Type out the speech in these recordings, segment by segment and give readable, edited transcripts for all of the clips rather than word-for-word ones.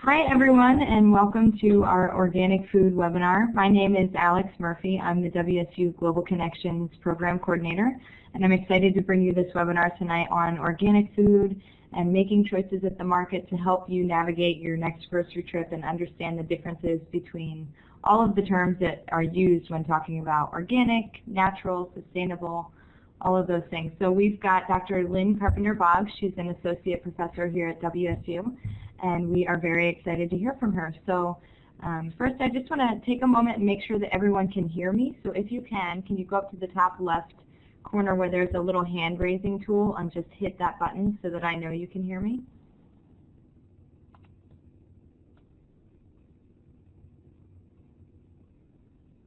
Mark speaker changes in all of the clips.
Speaker 1: Hi everyone, and welcome to our organic food webinar. My name is Alex Murphy. I'm the WSU Global Connections Program Coordinator, and I'm excited to bring you this webinar tonight on organic food and making choices at the market to help you navigate your next grocery trip and understand the differences between all of the terms that are used when talking about organic, natural, sustainable, all of those things. So we've got Dr. Lynne Carpenter-Boggs. She's an associate professor here at WSU, and we are very excited to hear from her. So first, I just want to take a moment and make sure that everyone can hear me. So if you can you go up to the top left corner where there's a little hand raising tool and just hit that button so that I know you can hear me?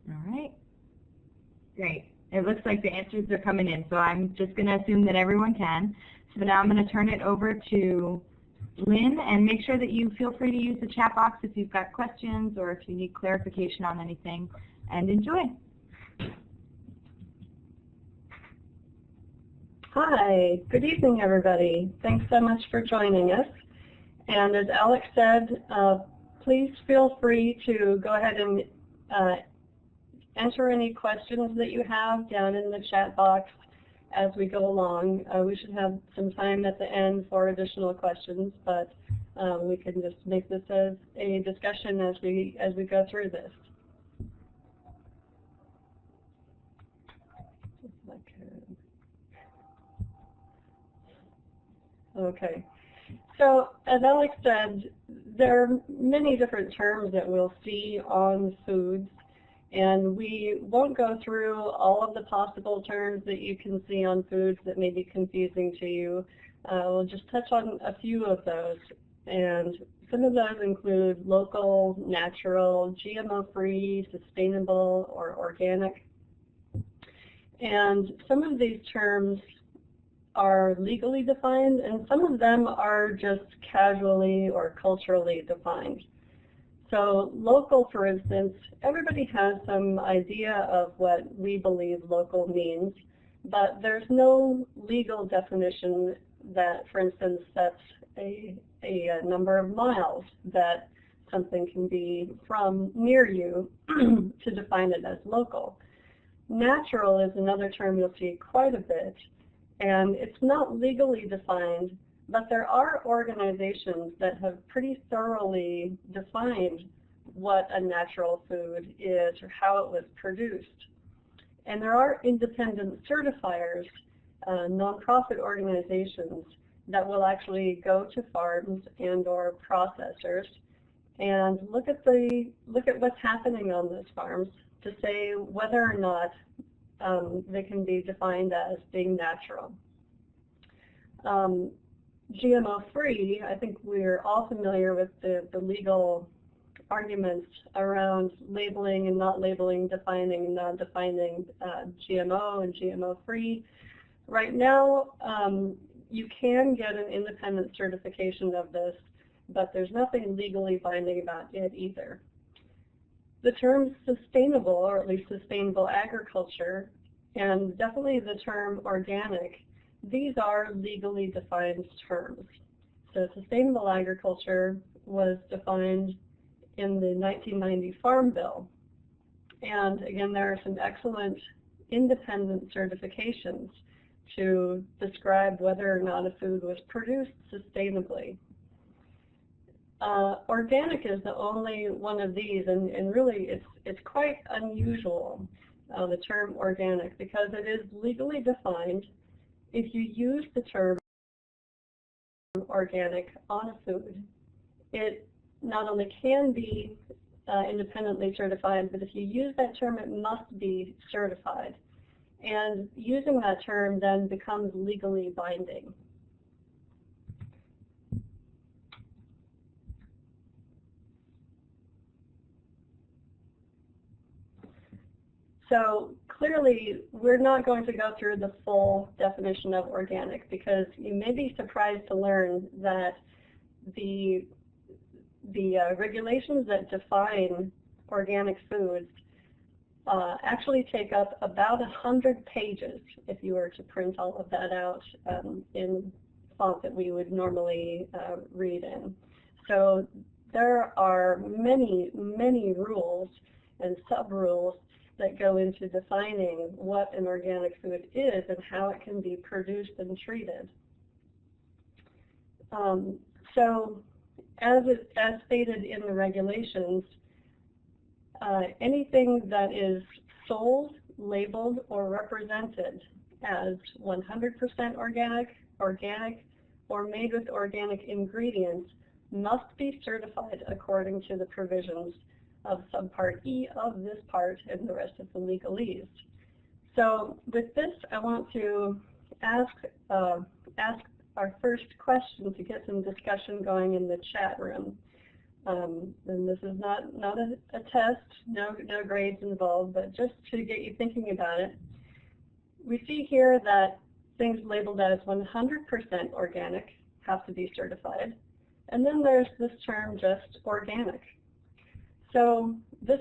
Speaker 1: All right. Great. It looks like the answers are coming in, so I'm just going to assume that everyone can. So now I'm going to turn it over to Lynne, and make sure that you feel free to use the chat box if you've got questions or if you need clarification on anything, and enjoy.
Speaker 2: Hi, good evening everybody. Thanks so much for joining us. And as Alex said, please feel free to go ahead and enter any questions that you have down in the chat box as we go along. We should have some time at the end for additional questions, but we can just make this as a discussion as we go through this. Okay. So as Alex said, there are many different terms that we'll see on foods, and we won't go through all of the possible terms that you can see on foods that may be confusing to you. We'll just touch on a few of those. And some of those include local, natural, GMO-free, sustainable, or organic. And some of these terms are legally defined, and some of them are just casually or culturally defined. So local, for instance, everybody has some idea of what we believe local means, but there's no legal definition that, for instance, sets a number of miles that something can be from near you to define it as local. Natural is another term you'll see quite a bit, and it's not legally defined, but there are organizations that have pretty thoroughly defined what a natural food is or how it was produced. And there are independent certifiers, nonprofit organizations that will actually go to farms and or processors and look at what's happening on those farms to say whether or not they can be defined as being natural. GMO-free, I think we're all familiar with the legal arguments around labeling and not labeling, defining and not defining GMO and GMO-free. Right now, you can get an independent certification of this, but there's nothing legally binding about it either. The term sustainable, or at least sustainable agriculture, and definitely the term organic, these are legally defined terms. So sustainable agriculture was defined in the 1990 Farm Bill. And again, there are some excellent independent certifications to describe whether or not a food was produced sustainably. Organic is the only one of these, and really it's quite unusual, the term organic, because it is legally defined. If you use the term organic on a food, it not only can be independently certified, but if you use that term, it must be certified. And using that term then becomes legally binding. So clearly, we're not going to go through the full definition of organic, because you may be surprised to learn that the regulations that define organic foods actually take up about 100 pages if you were to print all of that out in font that we would normally read in. So there are many, many rules and sub-rules that go into defining what an organic food is and how it can be produced and treated. So as stated in the regulations, anything that is sold, labeled, or represented as 100% organic, or made with organic ingredients must be certified according to the provisions of subpart E of this part and the rest of the legalese. So with this, I want to ask our first question to get some discussion going in the chat room. And this is not a test, no grades involved, but just to get you thinking about it. We see here that things labeled as 100% organic have to be certified. And then there's this term just organic. So this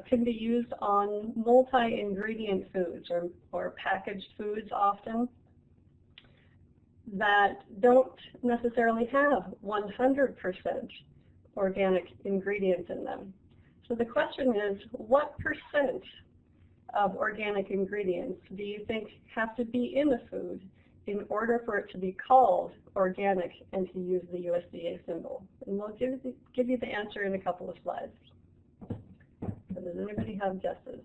Speaker 2: can be used on multi-ingredient foods or packaged foods often that don't necessarily have 100% organic ingredients in them. So the question is, what percent of organic ingredients do you think have to be in a food in order for it to be called organic and to use the USDA symbol? And we'll give you the answer in a couple of slides. So does anybody have guesses?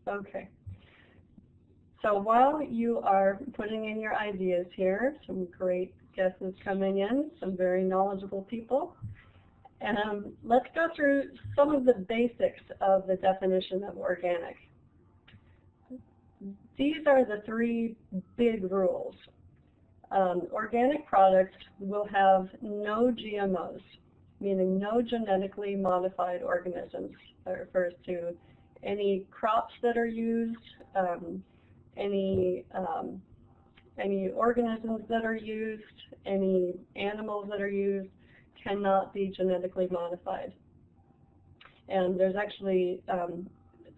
Speaker 2: Okay. So while you are putting in your ideas here, some great guesses coming in, some very knowledgeable people. Let's go through some of the basics of the definition of organic. These are the three big rules. Organic products will have no GMOs, meaning no genetically modified organisms. That refers to any crops that are used, any organisms that are used, any animals that are used cannot be genetically modified. And there's actually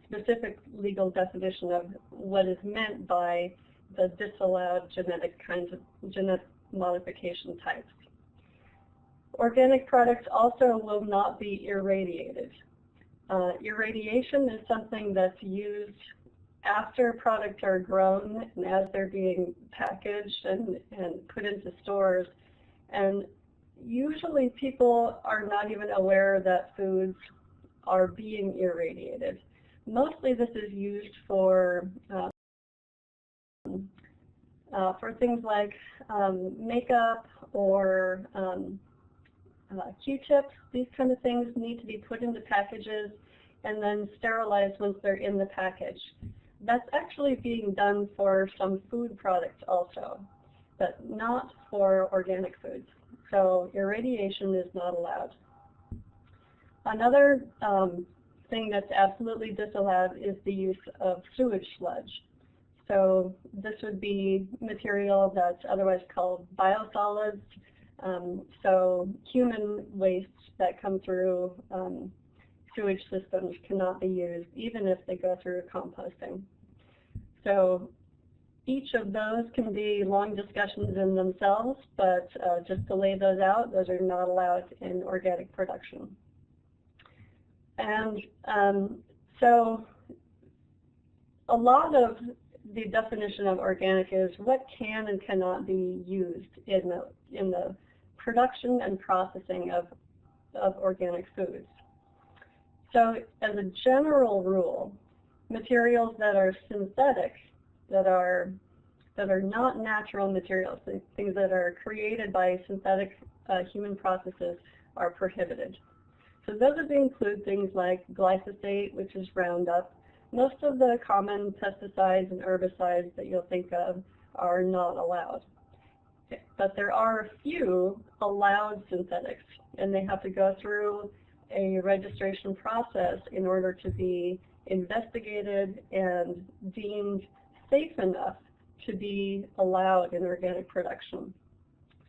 Speaker 2: specific legal definition of what is meant by the disallowed genetic modification types. Organic products also will not be irradiated. Irradiation is something that's used after products are grown and as they're being packaged and put into stores. And usually people are not even aware that foods are being irradiated. Mostly this is used for things like makeup or Q-tips. These kind of things need to be put into packages and then sterilized once they're in the package. That's actually being done for some food products also, but not for organic foods. So irradiation is not allowed. Another thing that's absolutely disallowed is the use of sewage sludge. So this would be material that's otherwise called biosolids. So human wastes that come through sewage systems cannot be used, even if they go through composting. So each of those can be long discussions in themselves, but just to lay those out, those are not allowed in organic production. And so a lot of the definition of organic is what can and cannot be used in the production and processing of organic foods. So as a general rule, materials that are synthetic, that are not natural materials, things that are created by synthetic human processes, are prohibited. So those would include things like glyphosate, which is Roundup. Most of the common pesticides and herbicides that you'll think of are not allowed. But there are a few allowed synthetics, and they have to go through a registration process in order to be investigated and deemed safe enough to be allowed in organic production.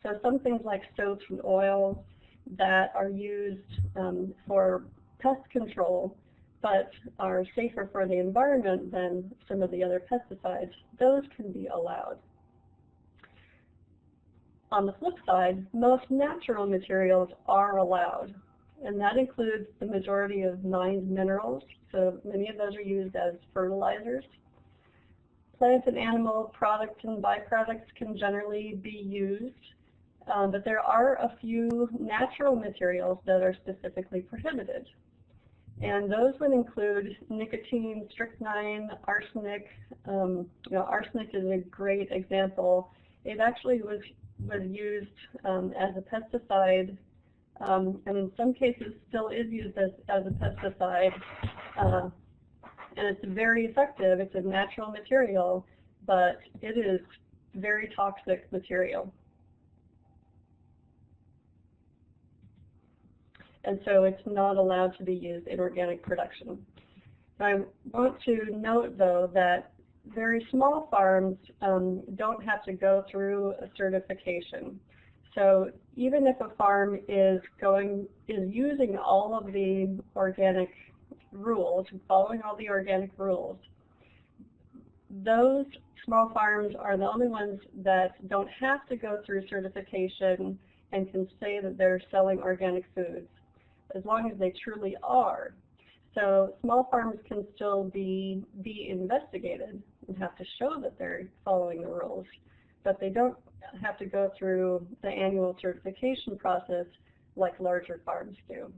Speaker 2: So some things like soaps and oils that are used for pest control but are safer for the environment than some of the other pesticides, those can be allowed. On the flip side, most natural materials are allowed, and that includes the majority of mined minerals, so many of those are used as fertilizers. Plant and animal products and byproducts can generally be used, but there are a few natural materials that are specifically prohibited. And those would include nicotine, strychnine, arsenic. Arsenic is a great example. It actually was used as a pesticide, and in some cases still is used as a pesticide. And it's very effective. It's a natural material, but it is very toxic material. And so it's not allowed to be used in organic production. I want to note, though, that very small farms don't have to go through a certification. So even if a farm is using all of the organic rules, following all the organic rules, those small farms are the only ones that don't have to go through certification and can say that they're selling organic foods, as long as they truly are. So small farms can still be investigated and have to show that they're following the rules, but they don't have to go through the annual certification process like larger farms do.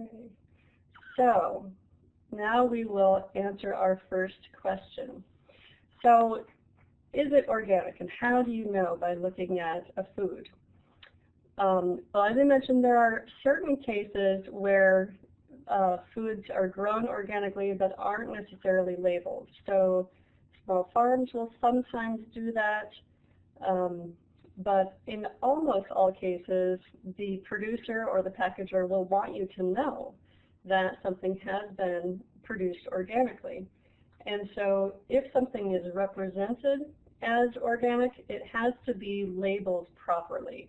Speaker 2: Okay, so now we will answer our first question. So, is it organic, and how do you know by looking at a food? Well, as I mentioned, there are certain cases where foods are grown organically but aren't necessarily labeled. So small farms will sometimes do that, but in almost all cases, the producer or the packager will want you to know that something has been produced organically. And so if something is represented as organic, it has to be labeled properly.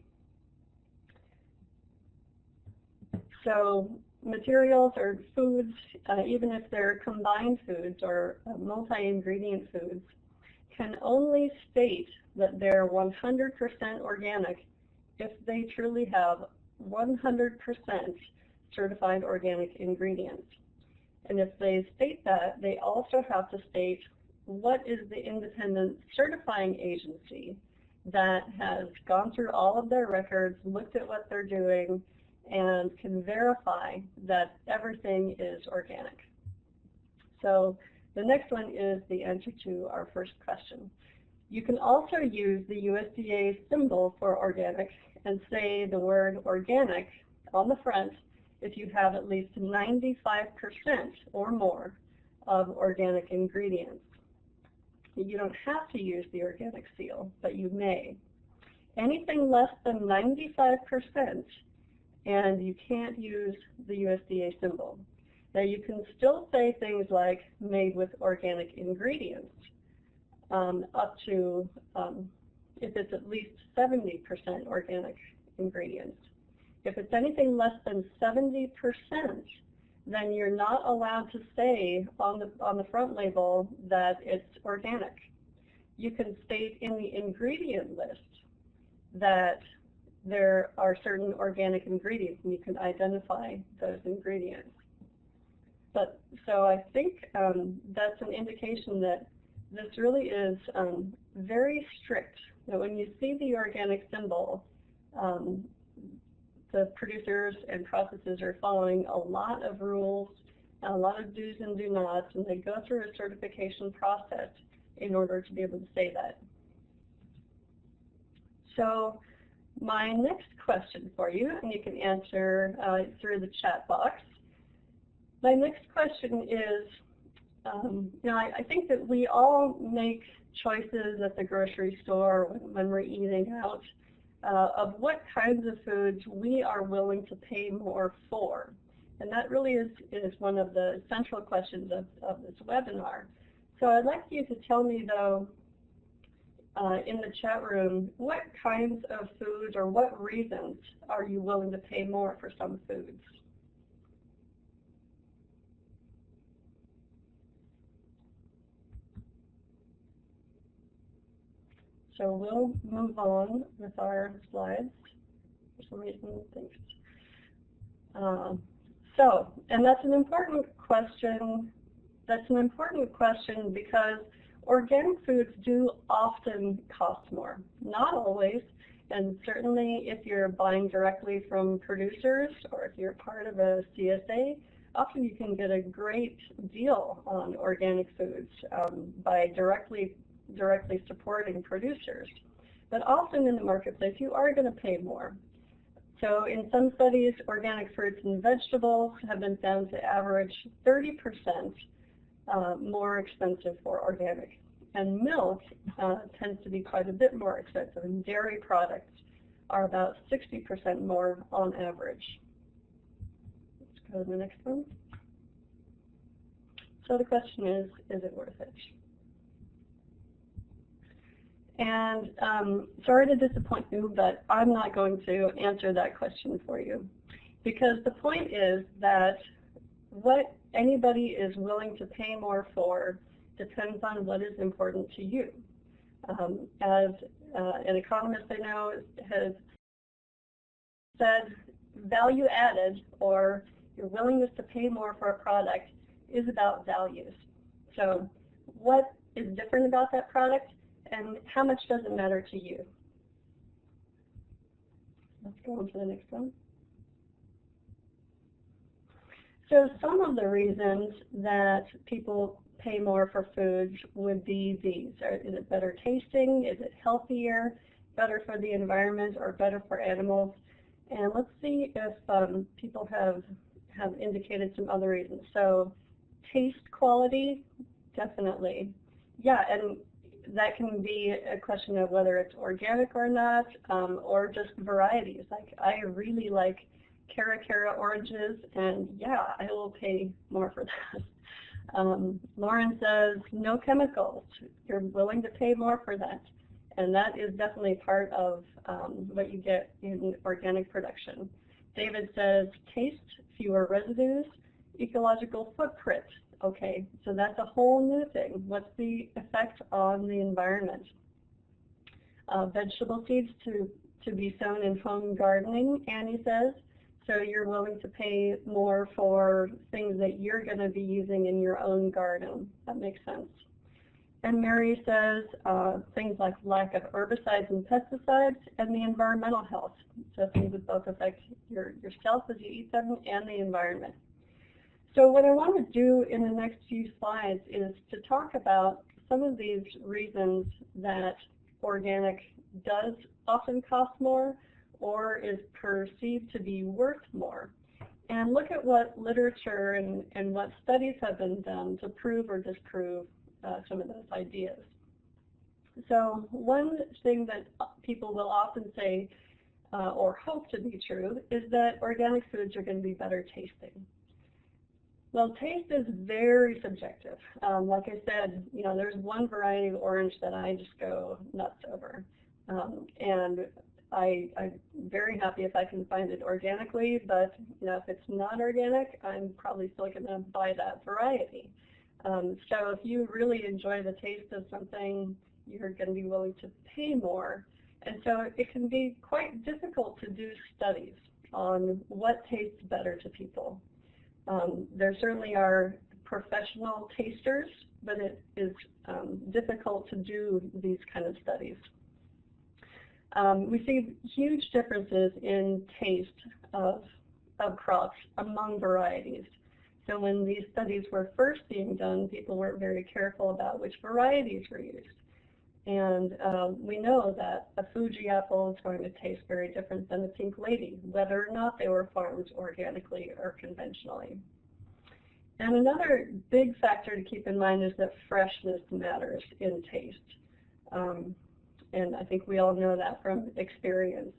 Speaker 2: So materials or foods, even if they're combined foods or multi-ingredient foods, can only state that they're 100% organic if they truly have 100% certified organic ingredients. And if they state that, they also have to state what is the independent certifying agency that has gone through all of their records, looked at what they're doing, and can verify that everything is organic. So the next one is the answer to our first question. You can also use the USDA symbol for organic and say the word organic on the front if you have at least 95% or more of organic ingredients. You don't have to use the organic seal, but you may. Anything less than 95%, and you can't use the USDA symbol. Now you can still say things like made with organic ingredients, up to if it's at least 70% organic ingredients. If it's anything less than 70%, then you're not allowed to say on the front label that it's organic. You can state in the ingredient list that there are certain organic ingredients, and you can identify those ingredients. But so I think that's an indication that this really is very strict. That when you see the organic symbol, the producers and processors are following a lot of rules, a lot of do's and do nots, and they go through a certification process in order to be able to say that. So my next question for you, and you can answer through the chat box. My next question is, I think that we all make choices at the grocery store when we're eating out of what kinds of foods we are willing to pay more for. And that really is one of the central questions of this webinar. So I'd like you to tell me, though, in the chat room, what kinds of foods or what reasons are you willing to pay more for some foods? So we'll move on with our slides. For some reason, thanks. And that's an important question. That's an important question because organic foods do often cost more. Not always, and certainly if you're buying directly from producers or if you're part of a CSA, often you can get a great deal on organic foods by directly supporting producers. But often in the marketplace, you are going to pay more. So in some studies, organic fruits and vegetables have been found to average 30% more expensive for organic. And milk tends to be quite a bit more expensive, and dairy products are about 60% more on average. Let's go to the next one. So the question is it worth it? And sorry to disappoint you, but I'm not going to answer that question for you. Because the point is that what anybody is willing to pay more for depends on what is important to you. As an economist I know has said, value added, or your willingness to pay more for a product, is about values. So what is different about that product, and how much does it matter to you? Let's go on to the next one. So some of the reasons that people pay more for foods would be these. Is it better tasting? Is it healthier? Better for the environment, or better for animals? And let's see if people have indicated some other reasons. So taste quality, definitely. Yeah, and that can be a question of whether it's organic or not, or just varieties. Like, I really like Cara oranges, and yeah, I will pay more for that. Lauren says, no chemicals. You're willing to pay more for that. And that is definitely part of what you get in organic production. David says, taste, fewer residues, ecological footprint. Okay, so that's a whole new thing. What's the effect on the environment? Vegetable seeds to be sown in home gardening, Annie says. So you're willing to pay more for things that you're going to be using in your own garden. That makes sense. And Mary says things like lack of herbicides and pesticides and the environmental health. So things that both affect yourself as you eat them and the environment. So what I want to do in the next few slides is to talk about some of these reasons that organic does often cost more or is perceived to be worth more, and look at what literature and what studies have been done to prove or disprove some of those ideas. So one thing that people will often say or hope to be true is that organic foods are going to be better tasting. Well, taste is very subjective. Like I said, there's one variety of orange that I just go nuts over. And I'm very happy if I can find it organically, but if it's not organic, I'm probably still going to buy that variety. So if you really enjoy the taste of something, you're going to be willing to pay more. And so it can be quite difficult to do studies on what tastes better to people. There certainly are professional tasters, but it is difficult to do these kind of studies. We see huge differences in taste of crops among varieties. So when these studies were first being done, people were very careful about which varieties were used. And we know that a Fuji apple is going to taste very different than a Pink Lady, whether or not they were farmed organically or conventionally. And another big factor to keep in mind is that freshness matters in taste. And I think we all know that from experience.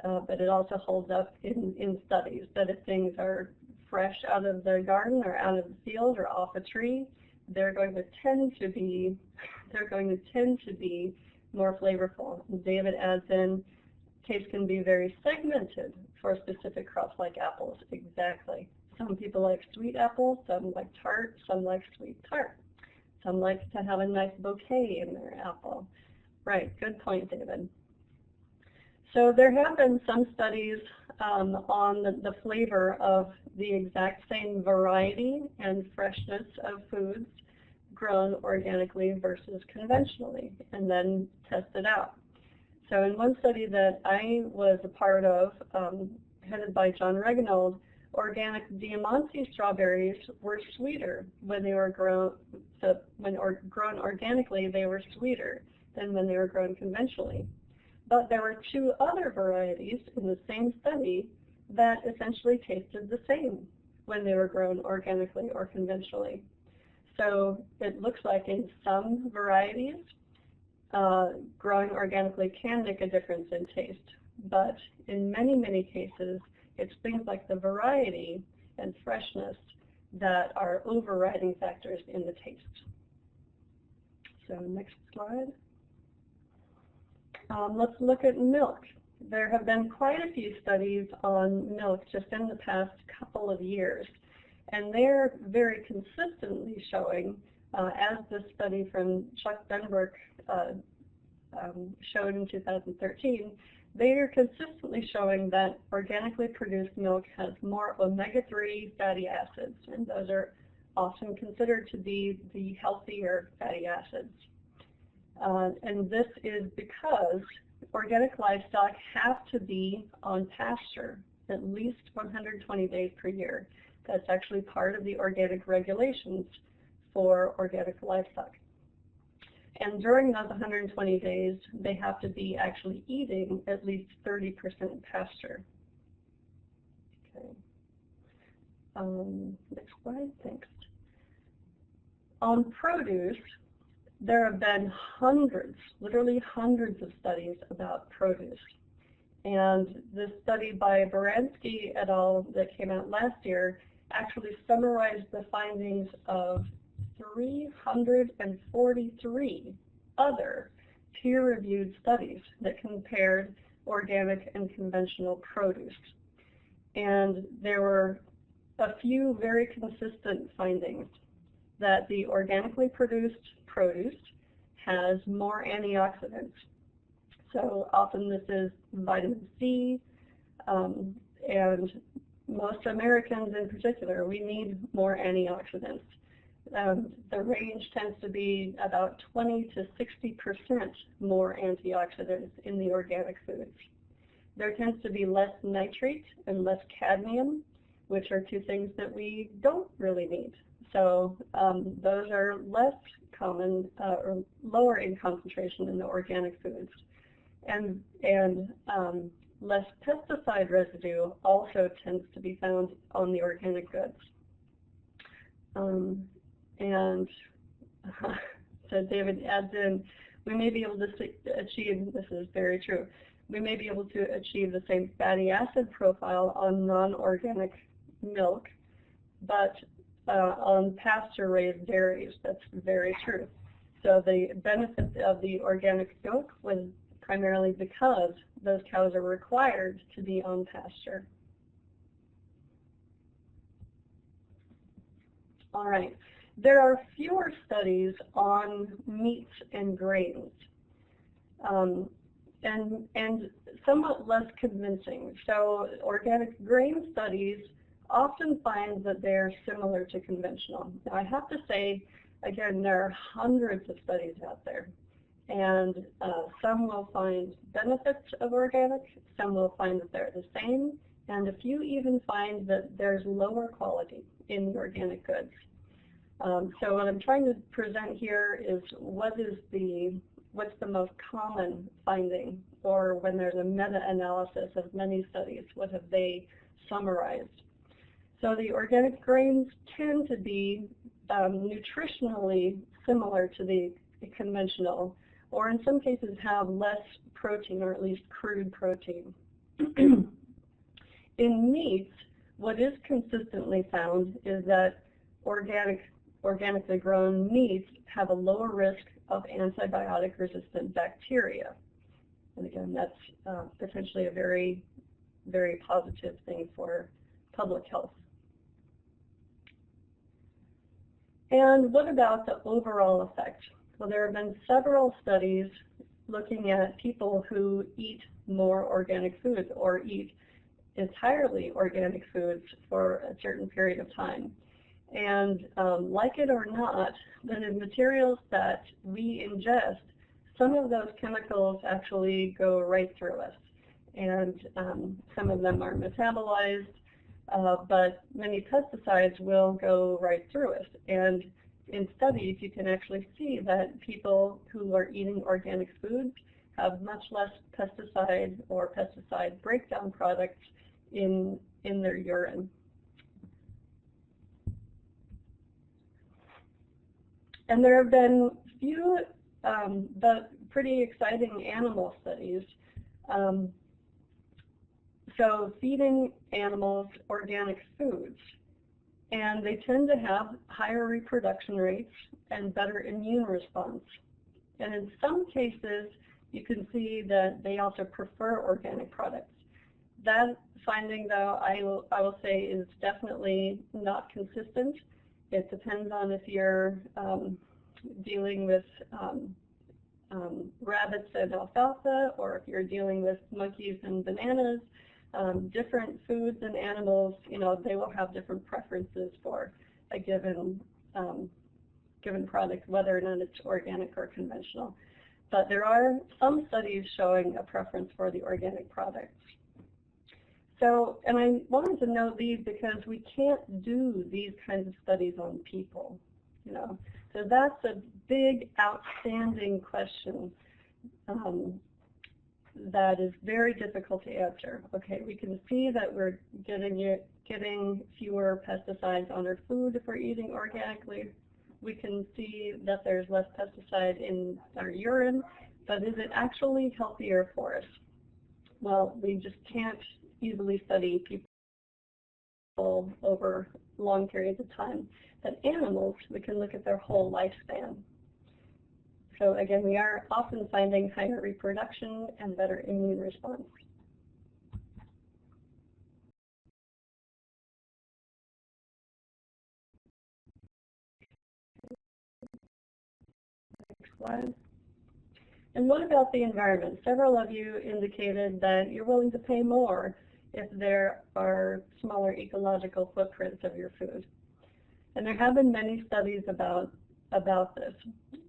Speaker 2: But it also holds up in studies that if things are fresh out of the garden or out of the field or off a tree, they're going to tend to be more flavorful. And David adds in, taste can be very segmented for specific crops like apples. Exactly. Some people like sweet apples, some like tart, some like sweet tart. Some like to have a nice bouquet in their apple. Right, good point, David. So there have been some studies on the flavor of the exact same variety and freshness of foods grown organically versus conventionally, and then tested out. So in one study that I was a part of, headed by John Reganold, organic Diamante strawberries were sweeter when they were grown. So when grown organically, they were sweeter than when they were grown conventionally. But there were two other varieties in the same study that essentially tasted the same when they were grown organically or conventionally. So it looks like in some varieties, growing organically can make a difference in taste. But in many, many cases, it's things like the variety and freshness that are overriding factors in the taste. So next slide. Let's look at milk. There have been quite a few studies on milk just in the past couple of years, and they're very consistently showing, as the study from Chuck Benbrook showed in 2013, they are consistently showing that organically produced milk has more omega-3 fatty acids, and those are often considered to be the healthier fatty acids. And this is because organic livestock have to be on pasture at least 120 days per year. That's actually part of the organic regulations for organic livestock. And during those 120 days, they have to be actually eating at least 30% pasture. Okay. Next slide, thanks. On produce, there have been hundreds, literally hundreds of studies about produce. And this study by Baranski et al. That came out last year actually summarized the findings of 343 other peer-reviewed studies that compared organic and conventional produce. And there were a few very consistent findings that the organically produced produce has more antioxidants. So often this is vitamin C, and most Americans in particular, we need more antioxidants. The range tends to be about 20 to 60% more antioxidants in the organic foods. There tends to be less nitrate and less cadmium, which are two things that we don't really need. So those are less common or lower in concentration in the organic foods. And less pesticide residue also tends to be found on the organic goods. And so David adds in, we may be able to achieve, this is very true, we may be able to achieve the same fatty acid profile on non-organic milk, but on pasture-raised dairies. That's very true. So the benefit of the organic milk was primarily because those cows are required to be on pasture. All right. There are fewer studies on meats and grains, and somewhat less convincing. So organic grain studies often find that they're similar to conventional. Now I have to say, again, there are hundreds of studies out there, and some will find benefits of organic, some will find that they're the same, and a few even find that there's lower quality in the organic goods. So what I'm trying to present here is what's the most common finding, or when there's a meta-analysis of many studies, what have they summarized? So the organic grains tend to be nutritionally similar to the conventional, or in some cases have less protein, or at least crude protein. In meats, what is consistently found is that organically grown meats have a lower risk of antibiotic-resistant bacteria. And again, that's potentially a very, very positive thing for public health. And what about the overall effect? Well, there have been several studies looking at people who eat more organic foods or eat entirely organic foods for a certain period of time. And like it or not, the materials that we ingest, some of those chemicals actually go right through us. And some of them are metabolized, but many pesticides will go right through us. And in studies, you can actually see that people who are eating organic foods have much less pesticide or pesticide breakdown products in their urine. And there have been few but pretty exciting animal studies. So feeding animals organic foods, and they tend to have higher reproduction rates and better immune response. And in some cases, you can see that they also prefer organic products. That finding, though, I will say is definitely not consistent. It depends on if you're dealing with rabbits and alfalfa, or if you're dealing with monkeys and bananas. Different foods and animals, you know, they will have different preferences for a given product, whether or not it's organic or conventional. But there are some studies showing a preference for the organic products. So, and I wanted to note these because we can't do these kinds of studies on people, you know. So that's a big, outstanding question that is very difficult to answer. Okay, we can see that we're getting fewer pesticides on our food if we're eating organically. We can see that there's less pesticide in our urine, but is it actually healthier for us? Well, we just can't easily study people over long periods of time. But animals, we can look at their whole lifespan. So again, we are often finding higher reproduction and better immune response. Next slide. And what about the environment? Several of you indicated that you're willing to pay more if there are smaller ecological footprints of your food. And there have been many studies about this.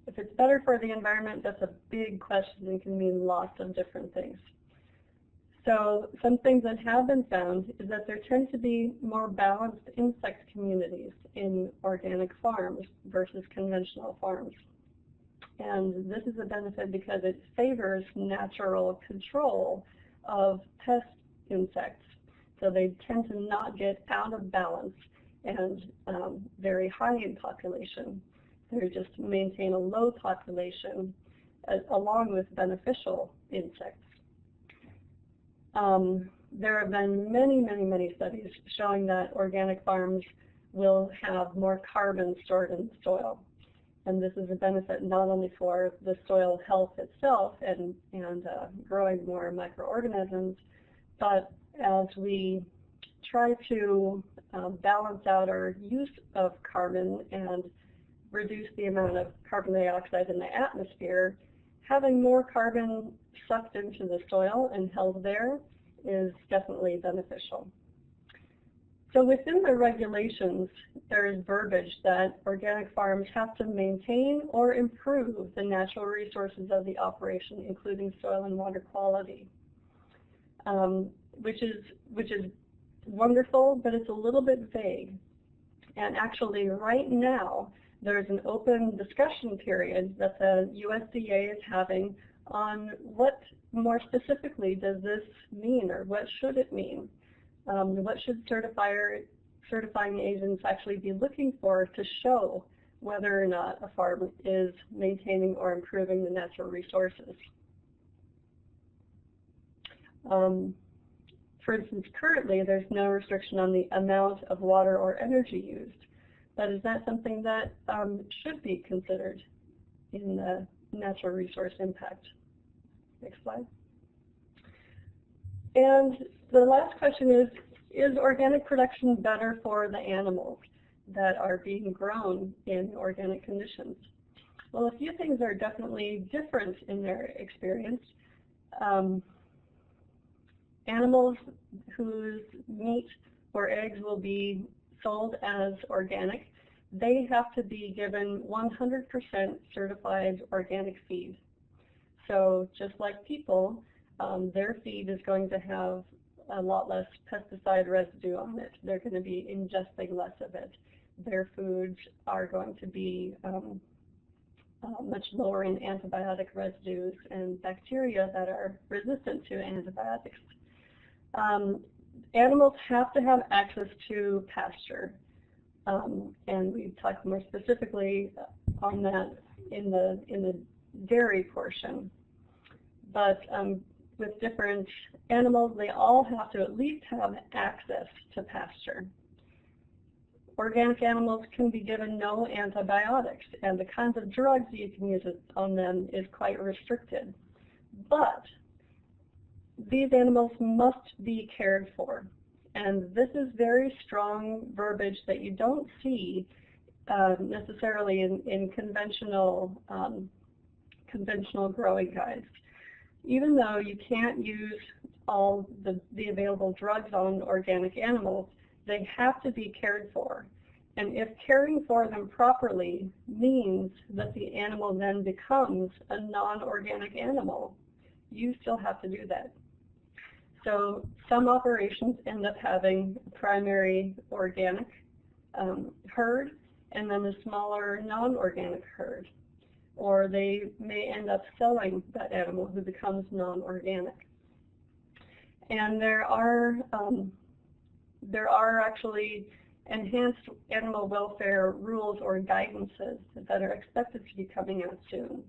Speaker 2: If it's better for the environment, that's a big question and can mean lots of different things. So some things that have been found is that there tend to be more balanced insect communities in organic farms versus conventional farms. And this is a benefit because it favors natural control of pest insects. So they tend to not get out of balance and very high in population. They just maintain a low population along with beneficial insects. There have been many studies showing that organic farms will have more carbon stored in the soil. And this is a benefit not only for the soil health itself and growing more microorganisms, but as we try to balance out our use of carbon and reduce the amount of carbon dioxide in the atmosphere, having more carbon sucked into the soil and held there is definitely beneficial. So within the regulations, there is verbiage that organic farms have to maintain or improve the natural resources of the operation, including soil and water quality, which is wonderful, but it's a little bit vague. And actually, right now, there's an open discussion period that the USDA is having on what more specifically does this mean, or what should it mean? What should certifying agents actually be looking for to show whether or not a farm is maintaining or improving the natural resources? For instance, currently there's no restriction on the amount of water or energy used, but is that something that should be considered in the natural resource impact? Next slide. And the last question is organic production better for the animals that are being grown in organic conditions? Well, a few things are definitely different in their experience. Animals whose meat or eggs will be sold as organic, they have to be given 100% certified organic feed. So just like people, their feed is going to have a lot less pesticide residue on it. They're going to be ingesting less of it. Their foods are going to be much lower in antibiotic residues and bacteria that are resistant to antibiotics. Animals have to have access to pasture, and we talked more specifically on that in the dairy portion. But with different animals, they all have to at least have access to pasture. Organic animals can be given no antibiotics, and the kinds of drugs you can use on them is quite restricted. But these animals must be cared for, and this is very strong verbiage that you don't see necessarily in conventional growing guides. Even though you can't use all the available drugs on organic animals, they have to be cared for. And if caring for them properly means that the animal then becomes a non-organic animal, you still have to do that. So some operations end up having a primary organic herd and then a smaller non-organic herd. Or they may end up selling that animal who becomes non-organic. And there are actually enhanced animal welfare rules or guidances that are expected to be coming out soon.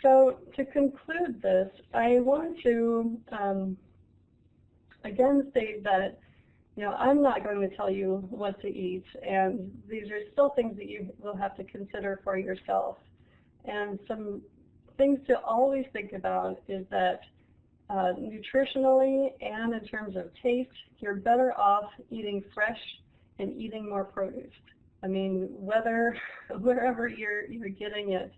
Speaker 2: So to conclude this, I want to again state that I'm not going to tell you what to eat, and these are still things that you will have to consider for yourself. And some things to always think about is that nutritionally and in terms of taste, you're better off eating fresh and eating more produce. I mean, wherever you're getting it,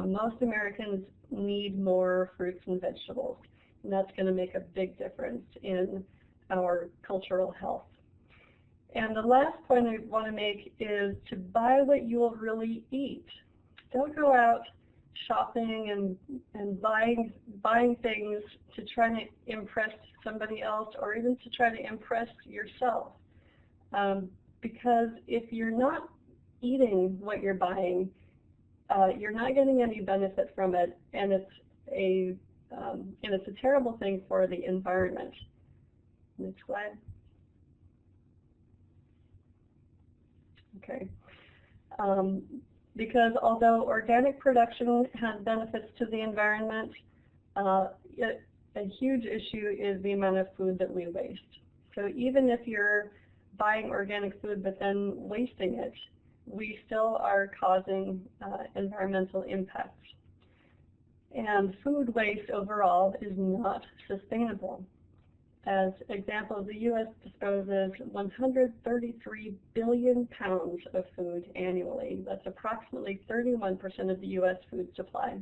Speaker 2: most Americans need more fruits and vegetables, and that's going to make a big difference in our cultural health. And the last point I want to make is to buy what you will really eat. Don't go out shopping and buying things to try to impress somebody else or even to try to impress yourself. Because if you're not eating what you're buying, you're not getting any benefit from it, and it's a terrible thing for the environment. Next slide. Okay. Because although organic production has benefits to the environment, a huge issue is the amount of food that we waste. So even if you're buying organic food but then wasting it, we still are causing environmental impacts. And food waste overall is not sustainable. As examples, the U.S. disposes 133 billion pounds of food annually. That's approximately 31% of the U.S. food supply.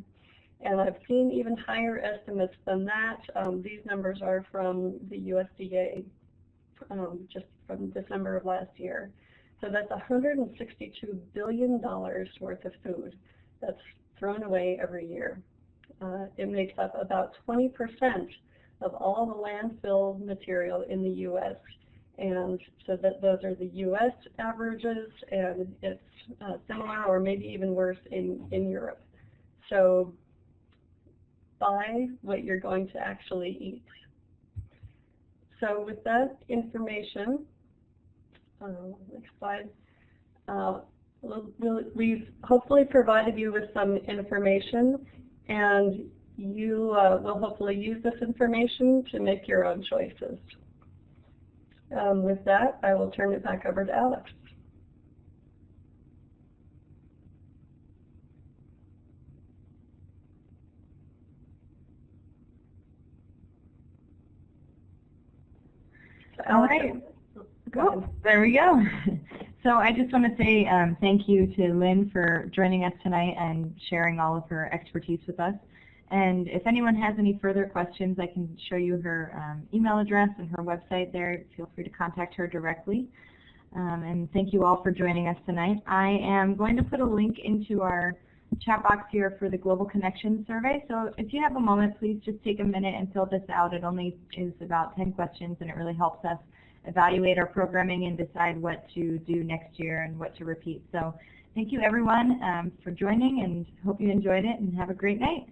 Speaker 2: And I've seen even higher estimates than that. These numbers are from the USDA, just from December of last year. So that's $162 billion worth of food that's thrown away every year. It makes up about 20% of all the landfill material in the U.S. And so those are the U.S. averages, and it's similar or maybe even worse in Europe. So buy what you're going to actually eat. So with that information, next slide, we've hopefully provided you with some information, and you will hopefully use this information to make your own choices. With that, I will turn it back over to Alex.
Speaker 1: All right. Well, there we go. So I just want to say thank you to Lynn for joining us tonight and sharing all of her expertise with us. And if anyone has any further questions, I can show you her email address and her website there. Feel free to contact her directly. And thank you all for joining us tonight. I am going to put a link into our chat box here for the Global Connections survey. So if you have a moment, please just take a minute and fill this out. It only is about 10 questions, and it really helps us evaluate our programming and decide what to do next year and what to repeat. So thank you, everyone, for joining, and hope you enjoyed it, and have a great night.